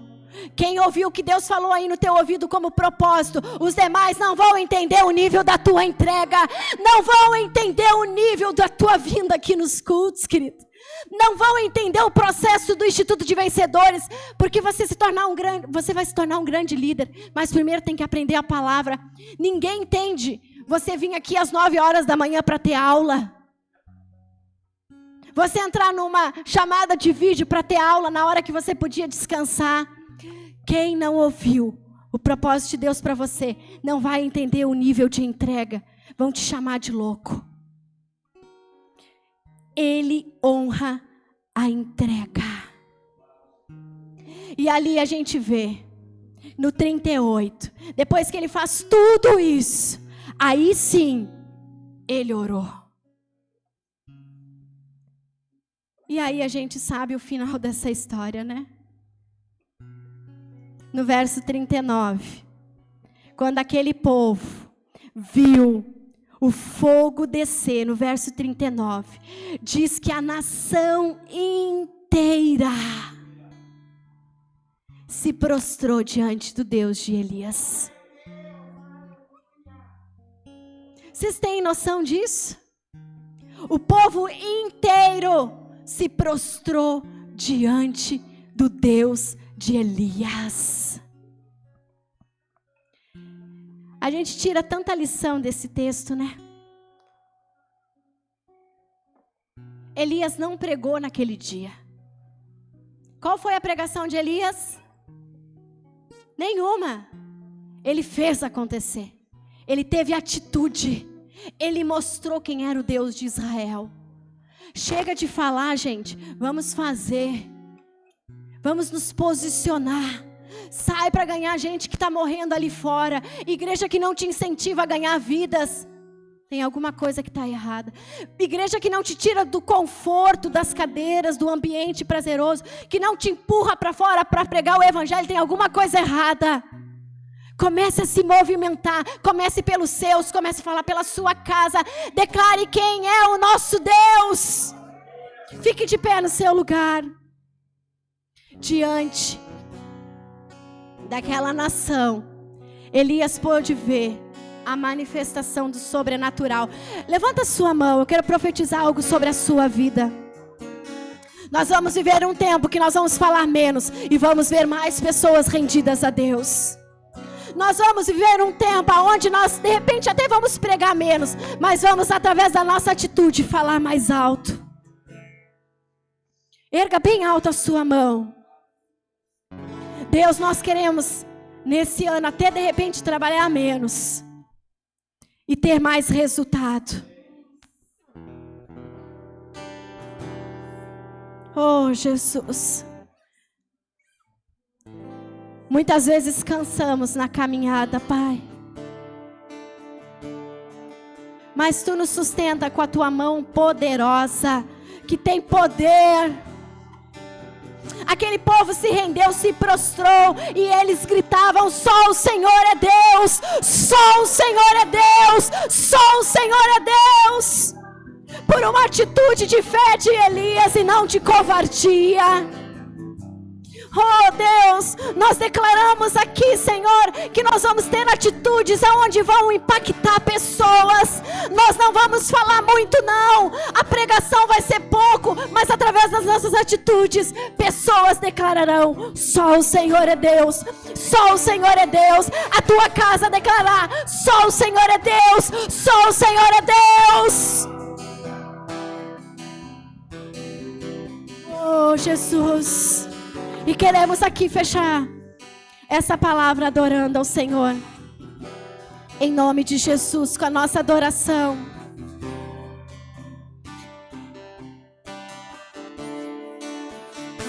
Quem ouviu o que Deus falou aí no teu ouvido como propósito, os demais não vão entender o nível da tua entrega. Não vão entender o nível da tua vinda aqui nos cultos, querido. Não vão entender o processo do Instituto de Vencedores, porque você vai se tornar um grande líder, mas primeiro tem que aprender a palavra. Ninguém entende você vir aqui às 9 horas da manhã para ter aula. Você entrar numa chamada de vídeo para ter aula na hora que você podia descansar. Quem não ouviu o propósito de Deus para você, não vai entender o nível de entrega. Vão te chamar de louco. Ele honra a entrega. E ali a gente vê, no 38, depois que ele faz tudo isso, aí sim, ele orou. E aí a gente sabe o final dessa história, né? No verso 39, quando aquele povo viu o fogo descer, no verso 39, diz que a nação inteira se prostrou diante do Deus de Elias. Vocês têm noção disso? O povo inteiro se prostrou diante do Deus de Elias. A gente tira tanta lição desse texto, né? Elias não pregou naquele dia. Qual foi a pregação de Elias? Nenhuma. Ele fez acontecer. Ele teve atitude. Ele mostrou quem era o Deus de Israel. Chega de falar, gente. Vamos fazer. Vamos nos posicionar. Sai para ganhar gente que está morrendo ali fora. Igreja que não te incentiva a ganhar vidas. Tem alguma coisa que está errada. Igreja que não te tira do conforto, das cadeiras, do ambiente prazeroso. Que não te empurra para fora para pregar o evangelho. Tem alguma coisa errada. Comece a se movimentar. Comece pelos seus. Comece a falar pela sua casa. Declare quem é o nosso Deus. Fique de pé no seu lugar. Diante daquela nação, Elias pôde ver a manifestação do sobrenatural. Levanta a sua mão, eu quero profetizar algo sobre a sua vida. Nós vamos viver um tempo que nós vamos falar menos e vamos ver mais pessoas rendidas a Deus. Nós vamos viver um tempo onde nós de repente até vamos pregar menos, mas vamos através da nossa atitude falar mais alto. Erga bem alto a sua mão. Deus, nós queremos nesse ano até de repente trabalhar menos e ter mais resultado. Oh, Jesus. Muitas vezes cansamos na caminhada, Pai. Mas Tu nos sustenta com a Tua mão poderosa, que tem poder. Aquele povo se rendeu, se prostrou, e eles gritavam: só o Senhor é Deus, só o Senhor é Deus, só o Senhor é Deus. Por uma atitude de fé de Elias e não de covardia. Oh Deus, nós declaramos aqui, Senhor, que nós vamos ter atitudes aonde vão impactar pessoas. Nós não vamos falar muito não, a pregação vai ser pouco, mas através das nossas atitudes, pessoas declararão: só o Senhor é Deus, só o Senhor é Deus. A tua casa declarar: só o Senhor é Deus, só o Senhor é Deus. Oh Jesus, e queremos aqui fechar essa palavra adorando ao Senhor, em nome de Jesus, com a nossa adoração.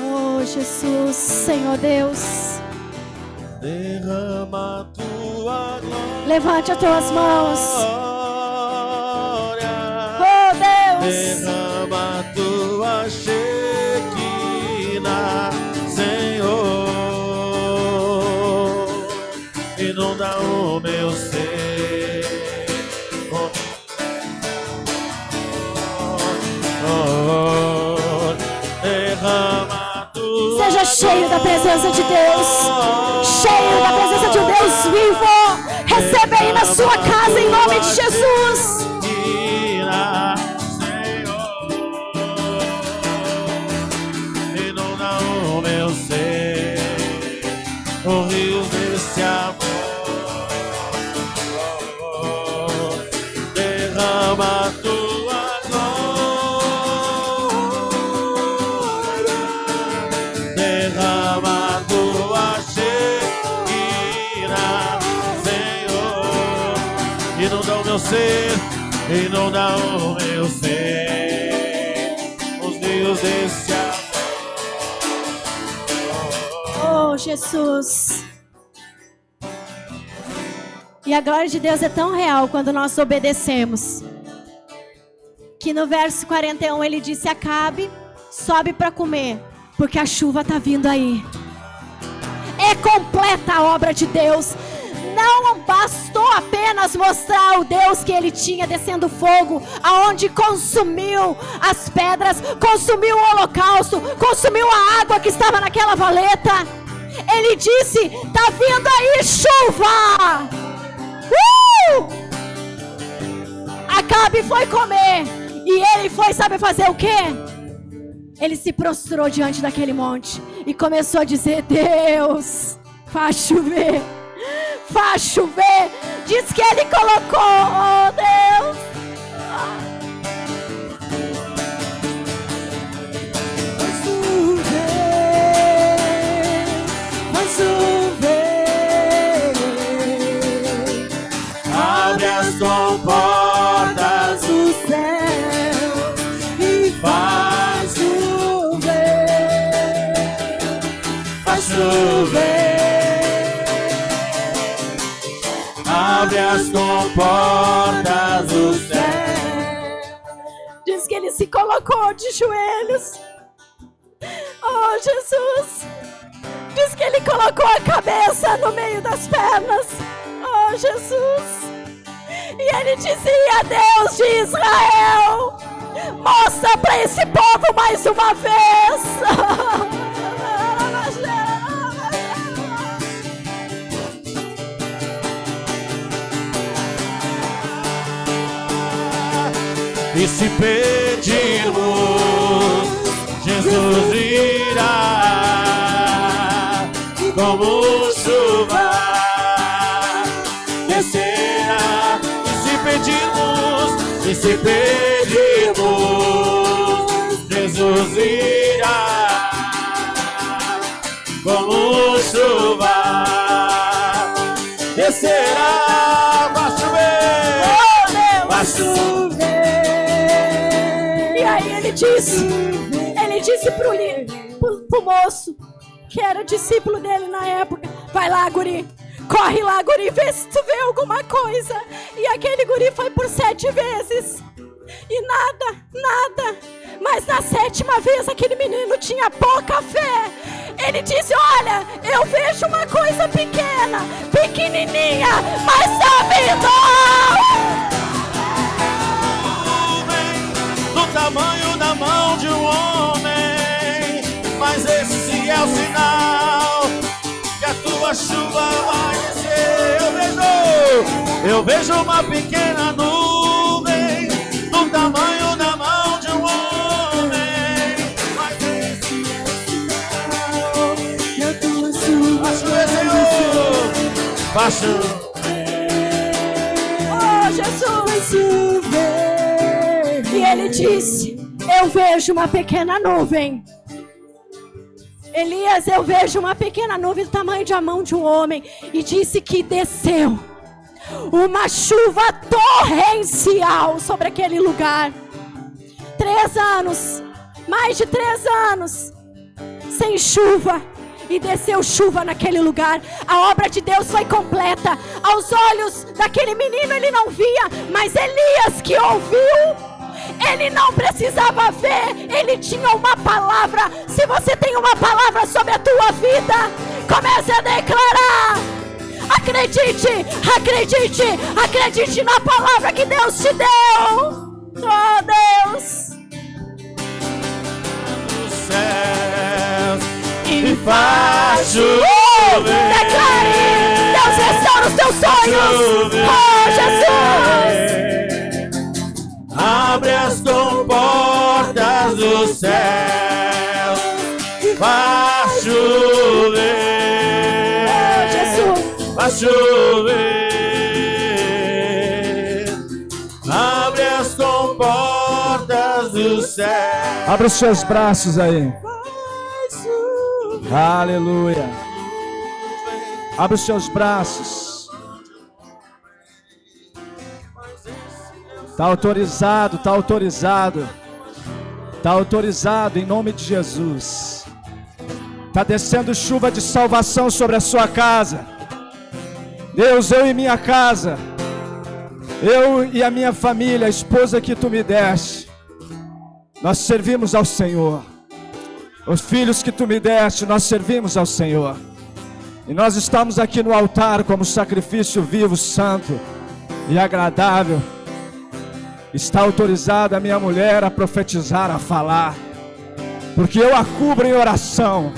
Oh Jesus, Senhor Deus, derrama tua glória. Levante as tuas mãos. Oh Deus, derrama tua Shekinah, Senhor, inunda o meu ser. Derrama tua. Seja cheio da presença de Deus, cheio da presença de um Deus vivo. Recebe aí na sua casa em nome de Jesus. Oh, rios desse amor, derrama tua glória, derrama tua Shekinah, Senhor, inunda o meu ser, inunda o meu ser, os rios desse amor. Oh Jesus. E a glória de Deus é tão real quando nós obedecemos, que no verso 41 ele disse: Acabe, sobe para comer, porque a chuva está vindo aí. É completa a obra de Deus. Não bastou apenas mostrar o Deus que ele tinha descendo fogo, aonde consumiu as pedras, consumiu o holocausto, consumiu a água que estava naquela valeta. Ele disse: tá vindo aí chuva. Acabe foi comer, e ele foi, sabe fazer o quê? Ele se prostrou diante daquele monte e começou a dizer: Deus, faz chover, faz chover. Diz que ele colocou, oh Deus, faz chover, Abre as comportas do céu e faz chover, faz chover. Abre as comportas do céu. Diz que ele se colocou de joelhos. Oh Jesus. Diz que ele colocou a cabeça no meio das pernas. Oh Jesus. E ele dizia: Deus de Israel, mostra para esse povo mais uma vez. E se pedirmos, Jesus irá, como chuva descerá. E se pedirmos, Jesus irá, como chuva descerá. Vai chover, vai chover. E aí ele disse pro moço, que era discípulo dele na época: Vai lá, guri. Corre lá, guri, vê se tu vê alguma coisa. E aquele guri foi por 7 vezes. E nada. Mas na 7ª vez aquele menino tinha pouca fé. Ele disse, olha, eu vejo uma coisa pequenininha, mas tá vindo. Do tamanho da mão de um homem, mas esse é o sinal que a tua chuva vai descer. Eu vejo uma pequena nuvem do tamanho da mão de um homem, mas esse é o sinal que a tua chuva vai descer. Vai chover. Oh, Jesus. E ele disse, eu vejo uma pequena nuvem. Elias, eu vejo uma pequena nuvem do tamanho de a mão de um homem. E disse que desceu uma chuva torrencial sobre aquele lugar. 3 anos, mais de 3 anos, sem chuva. E desceu chuva naquele lugar. A obra de Deus foi completa. Aos olhos daquele menino ele não via, mas Elias que ouviu, ele não precisava ver, ele tinha uma palavra. Se você tem uma palavra sobre a tua vida, comece a declarar. Acredite na palavra que Deus te deu. Oh, Deus. Os céus e faz chover. Declare, Deus restaura os teus sonhos. Oh, Jesus. Abre as comportas do céu e faz chover. Oh, Jesus. Faz chover. Abre as comportas do céu. Abra os seus braços aí. Aleluia. Abra os seus braços. Está autorizado, está autorizado. Está autorizado em nome de Jesus. Está descendo chuva de salvação sobre a sua casa. Deus, eu e minha casa, eu e a minha família, a esposa que tu me deste, nós servimos ao Senhor. Os filhos que tu me deste, nós servimos ao Senhor. E nós estamos aqui no altar como sacrifício vivo, santo e agradável. Está autorizada a minha mulher a profetizar, a falar, porque eu a cubro em oração.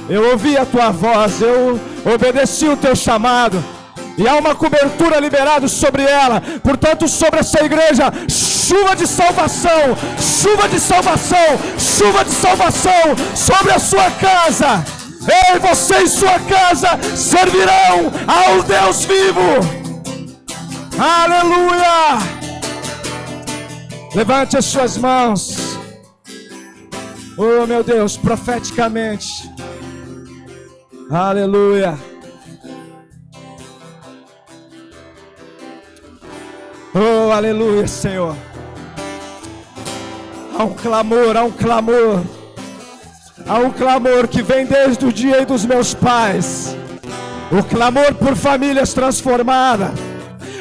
Eu ouvi a tua voz, eu obedeci o teu chamado, e há uma cobertura liberada sobre ela. Portanto, sobre essa igreja, chuva de salvação, chuva de salvação, chuva de salvação sobre a sua casa. Ei, você e sua casa servirão ao Deus vivo. Aleluia. Levante as suas mãos. Oh, meu Deus, profeticamente. Aleluia. Oh, aleluia, Senhor. Há um clamor, há um clamor. Há um clamor que vem desde o dia dos meus pais. O clamor por famílias transformadas.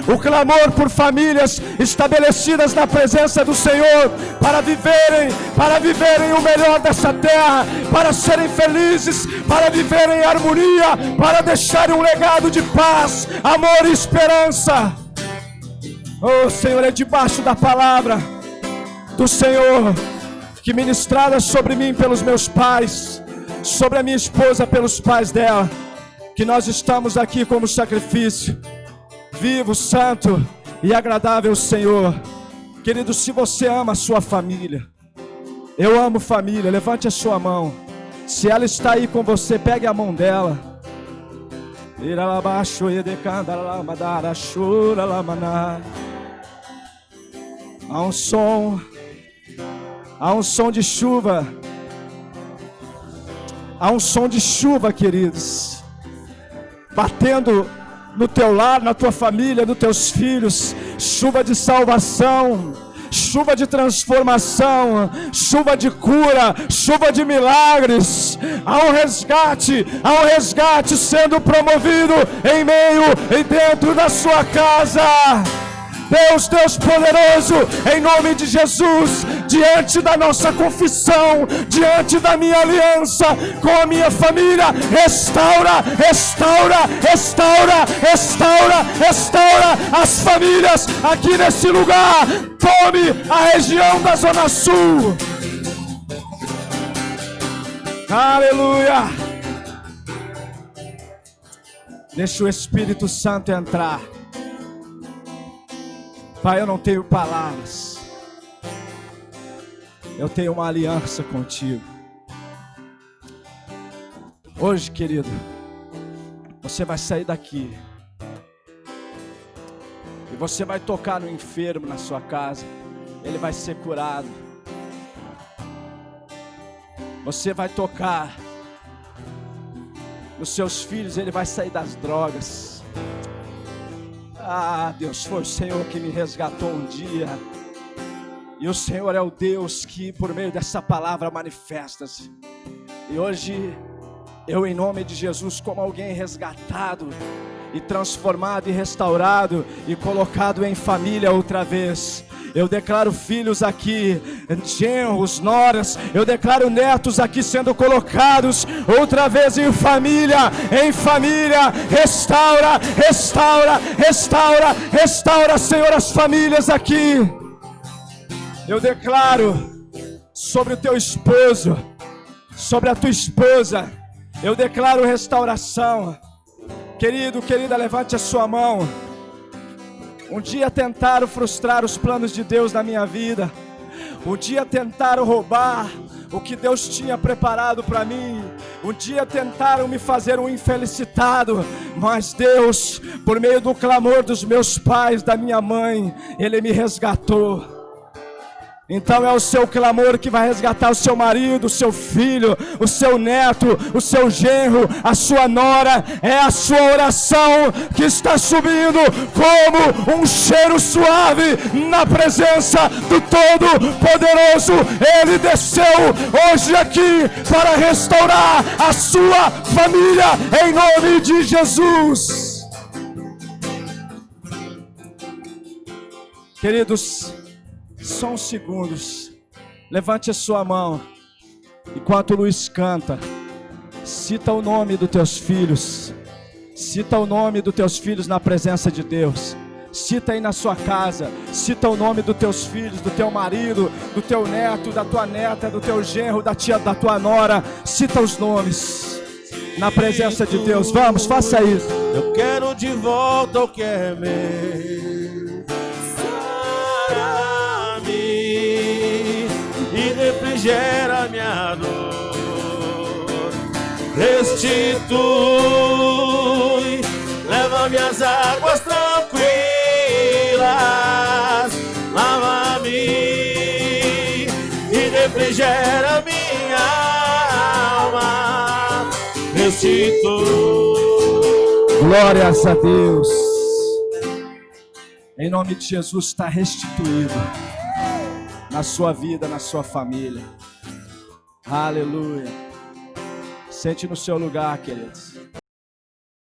O clamor por famílias estabelecidas na presença do Senhor, para viverem o melhor dessa terra, para serem felizes, para viverem em harmonia, para deixarem um legado de paz, amor e esperança. Oh, Senhor, é debaixo da palavra do Senhor, que ministrada sobre mim pelos meus pais, sobre a minha esposa pelos pais dela, que nós estamos aqui como sacrifício vivo, santo e agradável, Senhor. Querido, se você ama a sua família, eu amo família, levante a sua mão. Se ela está aí com você, pegue a mão dela. Há um som de chuva. Há um som de chuva, queridos, batendo no teu lar, na tua família, nos teus filhos. Chuva de salvação, chuva de transformação, chuva de cura, chuva de milagres. Há um resgate sendo promovido em meio e dentro da sua casa. Deus poderoso, em nome de Jesus, diante da nossa confissão, diante da minha aliança com a minha família, restaura as famílias aqui nesse lugar. Tome a região da Zona Sul. Aleluia. Deixa o Espírito Santo entrar. Pai, eu não tenho palavras, eu tenho uma aliança contigo. Hoje, querido, você vai sair daqui e você vai tocar no enfermo na sua casa, ele vai ser curado. Você vai tocar nos seus filhos, ele vai sair das drogas. Ah, Deus, foi o Senhor que me resgatou um dia. E o Senhor é o Deus que por meio dessa palavra manifesta-se. E hoje, eu em nome de Jesus, como alguém resgatado e transformado e restaurado e colocado em família outra vez, eu declaro filhos aqui, genros, noras, eu declaro netos aqui sendo colocados outra vez em família, restaura, Senhor, as famílias aqui. Eu declaro sobre o teu esposo, sobre a tua esposa, eu declaro restauração. Querido, querida, levante a sua mão. Um dia tentaram frustrar os planos de Deus na minha vida. Um dia tentaram roubar o que Deus tinha preparado para mim. Um dia tentaram me fazer um infelicitado. Mas Deus, por meio do clamor dos meus pais, da minha mãe, Ele me resgatou. Então é o seu clamor que vai resgatar o seu marido, o seu filho, o seu neto, o seu genro, a sua nora. É a sua oração que está subindo como um cheiro suave na presença do Todo-Poderoso. Ele desceu hoje aqui para restaurar a sua família em nome de Jesus. Queridos, só uns segundos, levante a sua mão, enquanto o Luiz canta, cita o nome dos teus filhos, cita o nome dos teus filhos na presença de Deus, cita aí na sua casa, cita o nome dos teus filhos, do teu marido, do teu neto, da tua neta, do teu genro, da tia, da tua nora, cita os nomes, na presença de Deus. Vamos, faça isso. Eu quero de volta o que é meu. E refrigera minha dor, restitui, leva minhas águas tranquilas, lava-me e refrigera minha alma, restitui. Glórias a Deus. Em nome de Jesus, está restituído na sua vida, na sua família. Aleluia. Sente no seu lugar, queridos.